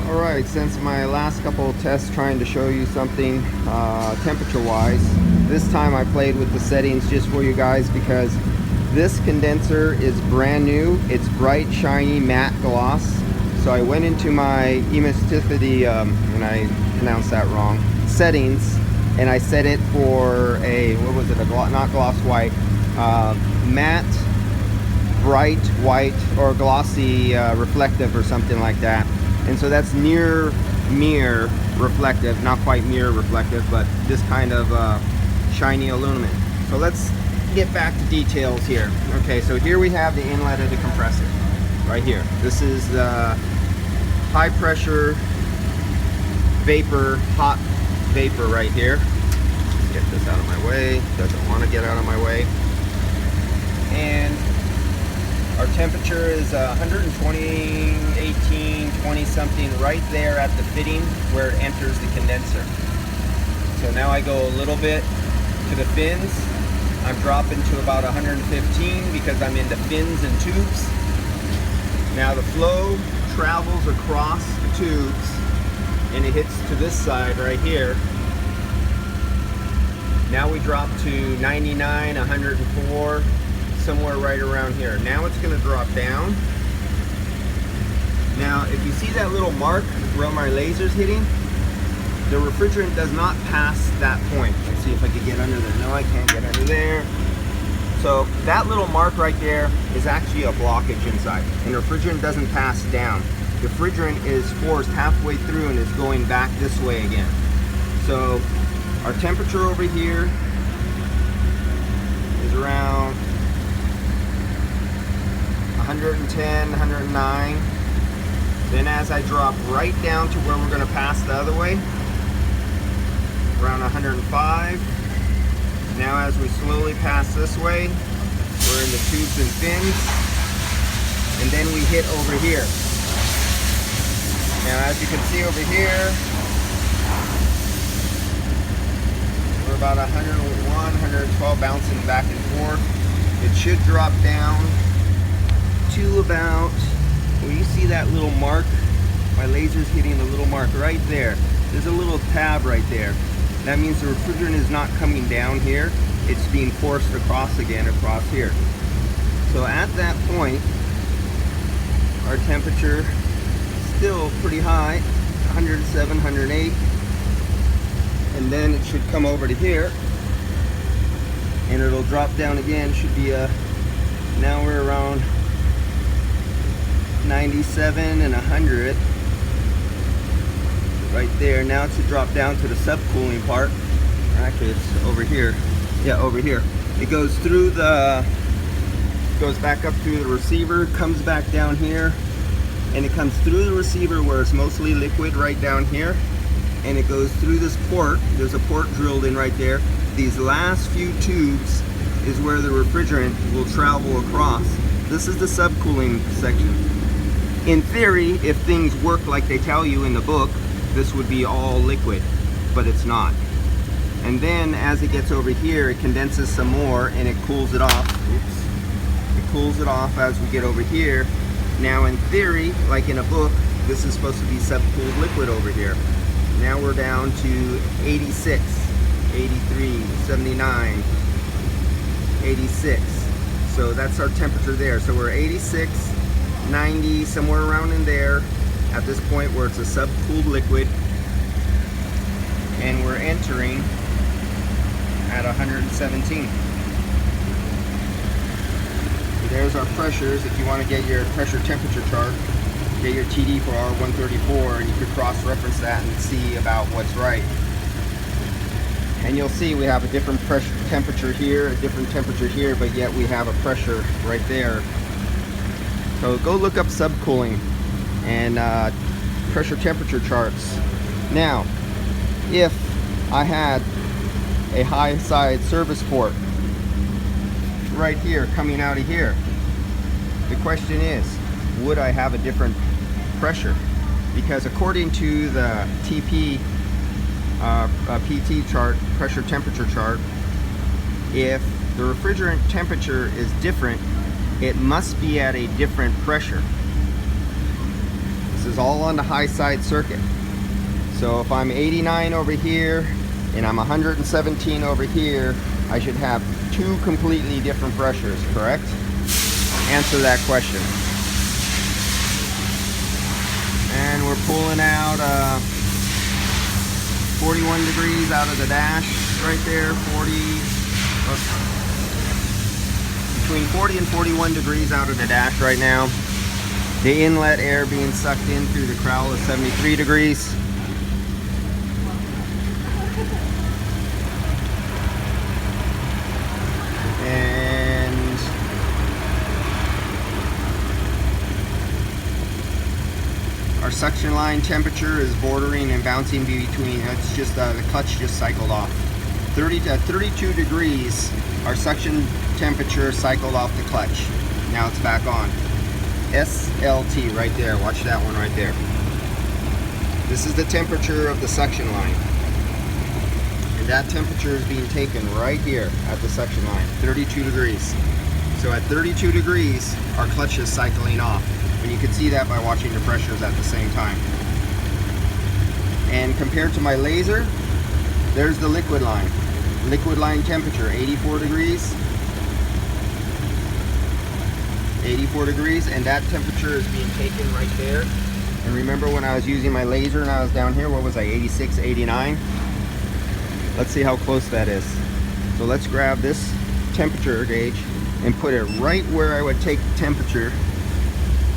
Alright, since my last couple of tests trying to show you something temperature wise, this time I played with the settings just for you guys because this condenser is brand new. It's bright, shiny, matte gloss. So I went into my elasticity, and I pronounced that wrong, settings, and I set it for a, what was it, not gloss white, matte, bright white, or glossy reflective or something like that. And so that's near mirror reflective, not quite mirror reflective, but this kind of shiny aluminum. So let's get back to details here. Okay, so here we have the inlet of the compressor, right here. This is the high pressure vapor, hot vapor right here. Let's get this out of my way. Doesn't want to get out of my way. And our temperature is 120, 18, 20 something right there at the fitting where it enters the condenser. So now I go a little bit to the fins. I'm dropping to about 115 because I'm into fins and tubes. Now the flow travels across the tubes and it hits to this side right here. Now we drop to 99, 104. Somewhere right around here. Now it's going to drop down. Now if you see that little mark where my laser's hitting, the refrigerant does not pass that point. Let's see if I can get under there. No, I can't get under there. So that little mark right there is actually a blockage inside, and the refrigerant doesn't pass down. The refrigerant is forced halfway through and is going back this way again. So our temperature over here is around 110, 109. Then as I drop right down to where we're going to pass the other way, around 105. Now as we slowly pass this way, we're in the tubes and fins, and then we hit over here. Now as you can see over here, we're about 101, 112 bouncing back and forth. It should drop down to about, well, you see that little mark? My laser's hitting the little mark right there. There's a little tab right there. That means the refrigerant is not coming down here. It's being forced across again, across here. So at that point, our temperature is still pretty high, 107, 108. And then it should come over to here and it'll drop down again. Should be now we're around 97 and 100 right there. Now it should drop down to the subcooling part. Actually, it's over here. Yeah, over here. It goes through the, goes back up through the receiver, comes back down here, and it comes through the receiver where it's mostly liquid right down here, and it goes through this port. There's a port drilled in right there. These last few tubes is where the refrigerant will travel across. This is the subcooling section. In theory, if things work like they tell you in the book, this would be all liquid, but it's not. And then as it gets over here, it condenses some more and it cools it off. Oops. It cools it off as we get over here. Now in theory, like in a book, this is supposed to be subcooled liquid over here. Now we're down to 86, 83, 79, 86. So that's our temperature there. So we're 86, 90, somewhere around in there at this point where it's a subcooled liquid, and we're entering at 117. So there's our pressures. If you want to get your pressure temperature chart, get your TD for R134 and you could cross-reference that and see about what's right. And you'll see we have a different pressure temperature here, a different temperature here, but yet we have a pressure right there. So go look up subcooling and pressure temperature charts. Now, if I had a high side service port right here coming out of here, the question is, would I have a different pressure? Because according to the TP PT chart, pressure temperature chart, if the refrigerant temperature is different, it must be at a different pressure. This is is all on the high side circuit. So if I'm 89 over here and I'm 117 over here, I should have two completely different pressures, correct? Answer that question. And we're pulling out 41 degrees out of the dash right there, between 40 and 41 degrees out of the dash right now. The inlet air being sucked in through the crowl is 73 degrees. And our suction line temperature is bordering and bouncing between, it's just the clutch just cycled off. 30 to 32 degrees, our suction temperature cycled off the clutch. Now it's back on. SLT right there, watch that one right there. This is the temperature of the suction line. And that temperature is being taken right here at the suction line, 32 degrees. So at 32 degrees, our clutch is cycling off. And you can see that by watching the pressures at the same time. And compared to my laser, there's the liquid line. Liquid line temperature, 84 degrees. 84 degrees, and that temperature is being taken right there. And remember when I was using my laser and I was down here, what was I, 86, 89? Let's see how close that is. So let's grab this temperature gauge and put it right where I would take the temperature,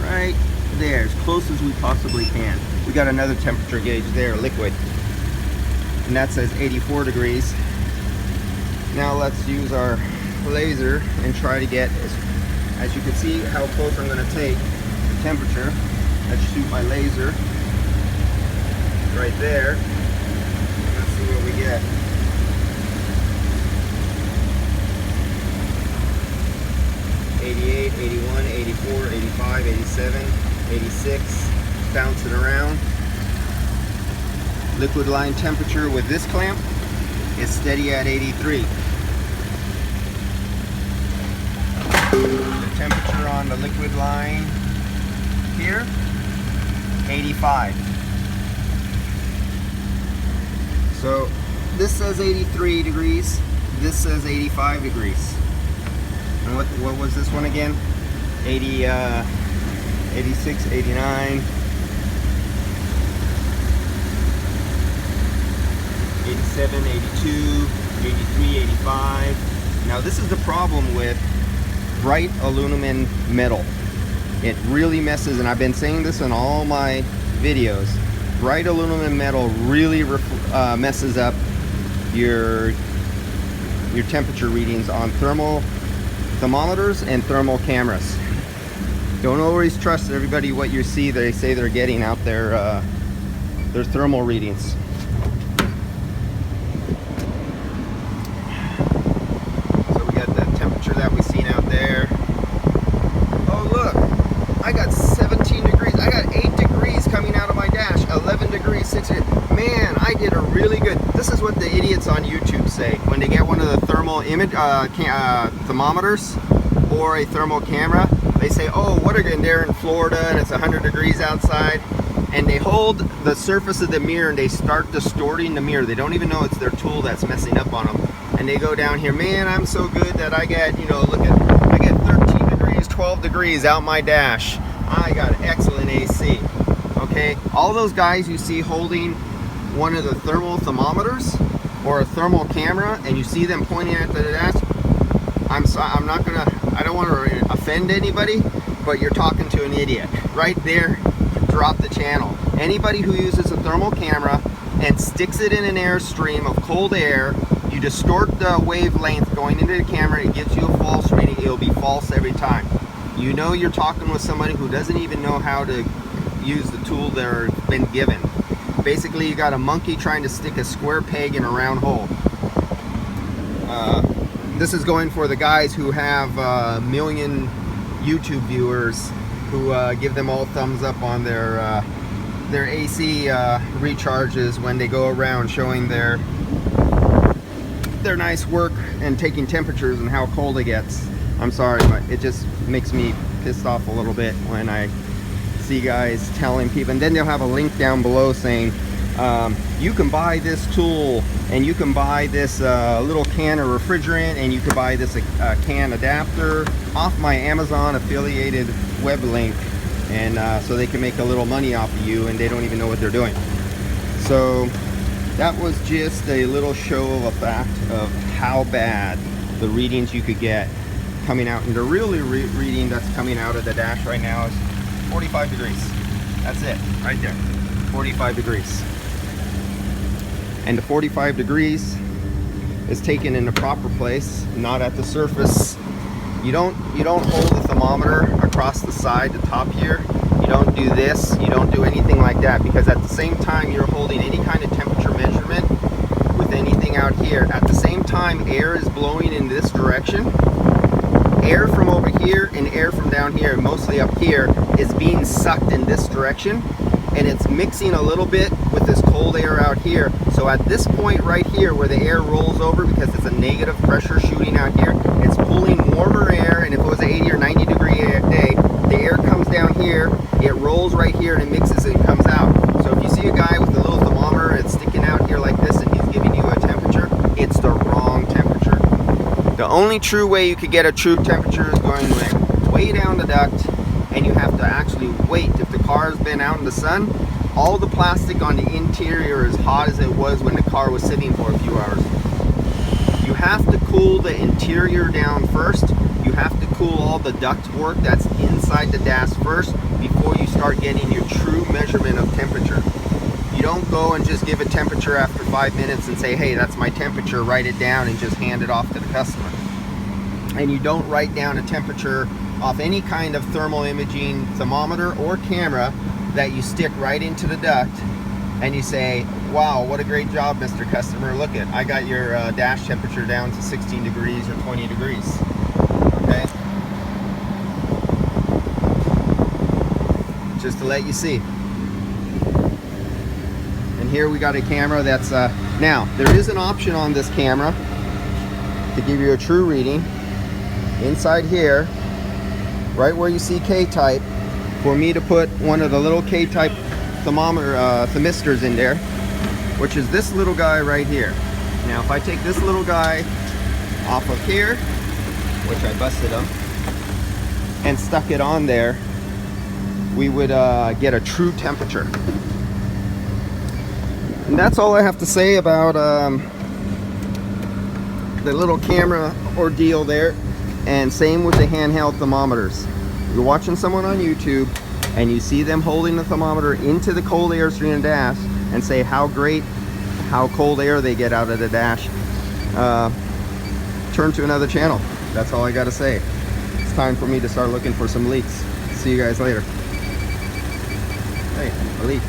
right there, as close as we possibly can. We got another temperature gauge there, liquid, and that says 84 degrees. Now let's use our laser and try to get, as you can see how close I'm going to take the temperature. Let's shoot my laser right there. Let's see what we get. '88, '81, '84, '85, '87, '86, bouncing around. Liquid line temperature with this clamp is steady at 83. The temperature on the liquid line here, 85. So this says 83 degrees, this says 85 degrees. And what was this one again? 80, 86, 89, 87, 82, 83, 85. Now this is the problem with bright aluminum metal. It really messes, and I've been saying this in all my videos, bright aluminum metal really messes up your temperature readings on thermometers and thermal cameras. Don't always trust everybody what you see they say they're getting out their thermal readings. So we got the temperature that we seen out there. Oh look, I got 17 degrees. I got 8 degrees coming out of my dash. 11 degrees, 6 degrees. Man, I did a really good. This is what the idiots on YouTube say when they get one of the thermal image thermometers or a thermal camera. They say, oh, what are you, they're in Florida and it's 100 degrees outside, and they hold the surface of the mirror and they start distorting the mirror. They don't even know it's their tool that's messing up on them. And they go down here, man, I'm so good that I get, you know, look at, I get 13 degrees, 12 degrees out my dash. I got excellent AC. Okay, all those guys you see holding one of the thermal thermometers or a thermal camera, and you see them pointing at the dash, I'm not gonna, I don't want to offend anybody, but you're talking to an idiot. Right there, drop the channel. Anybody who uses a thermal camera and sticks it in an airstream of cold air, you distort the wavelength going into the camera, it gives you a false reading. It'll be false every time. You know you're talking with somebody who doesn't even know how to use the tool they're been given. Basically, you got a monkey trying to stick a square peg in a round hole. This is going for the guys who have a million YouTube viewers who give them all thumbs up on their AC recharges when they go around showing their nice work and taking temperatures and how cold it gets. I'm sorry, but it just makes me pissed off a little bit when I see guys telling people, and then they'll have a link down below saying, you can buy this tool, and you can buy this little can of refrigerant, and you can buy this can adapter off my Amazon affiliated web link, and so they can make a little money off of you, and they don't even know what they're doing. So that was just a little show of a fact of how bad the readings you could get coming out. And the really reading that's coming out of the dash right now is 45 degrees. That's it, right there, 45 degrees. And the 45 degrees is taken in the proper place, not at the surface. You don't hold the thermometer across the side, the top here. You don't do this, you don't do anything like that, because at the same time you're holding any kind of temperature measurement with anything out here, at the same time air is blowing in this direction. Air from over here and air from down here, mostly up here, is being sucked in this direction, and it's mixing a little bit with this cold air out here. So at this point right here where the air rolls over, because it's a negative pressure shooting out here, it's pulling warmer air, and if it was an 80 or 90 degree day, the air comes down here, it rolls right here, and it mixes and comes out. So if you see a guy with a little thermometer, it's sticking out here like this, and he's giving you a temperature, it's the wrong temperature. The only true way you could get a true temperature is going like way down the duct, and you have to actually wait. If the car has been out in the sun, all the plastic on the interior is hot as it was when the car was sitting for a few hours. You have to cool the interior down first. You have to cool all the duct work that's inside the dash first before you start getting your true measurement of temperature. You don't go and just give a temperature after 5 minutes and say, hey, that's my temperature, write it down and just hand it off to the customer. And you don't write down a temperature off any kind of thermal imaging thermometer or camera that you stick right into the duct and you say, wow, what a great job, Mr. Customer. Look it, I got your dash temperature down to 16 degrees or 20 degrees. Okay? Just to let you see. And here we got a camera that's, now, there is an option on this camera to give you a true reading. Inside here, right where you see K-type, for me to put one of the little K-type thermometer thermistors in there, which is this little guy right here. Now if I take this little guy off of here, which I busted him, and stuck it on there, we would get a true temperature. And that's all I have to say about the little camera ordeal there. And same with the handheld thermometers. You're watching someone on YouTube and you see them holding the thermometer into the cold air stream and dash and say how great, how cold air they get out of the dash, turn to another channel. That's all I gotta say. It's time for me to start looking for some leaks. See you guys later. Hey, a leak.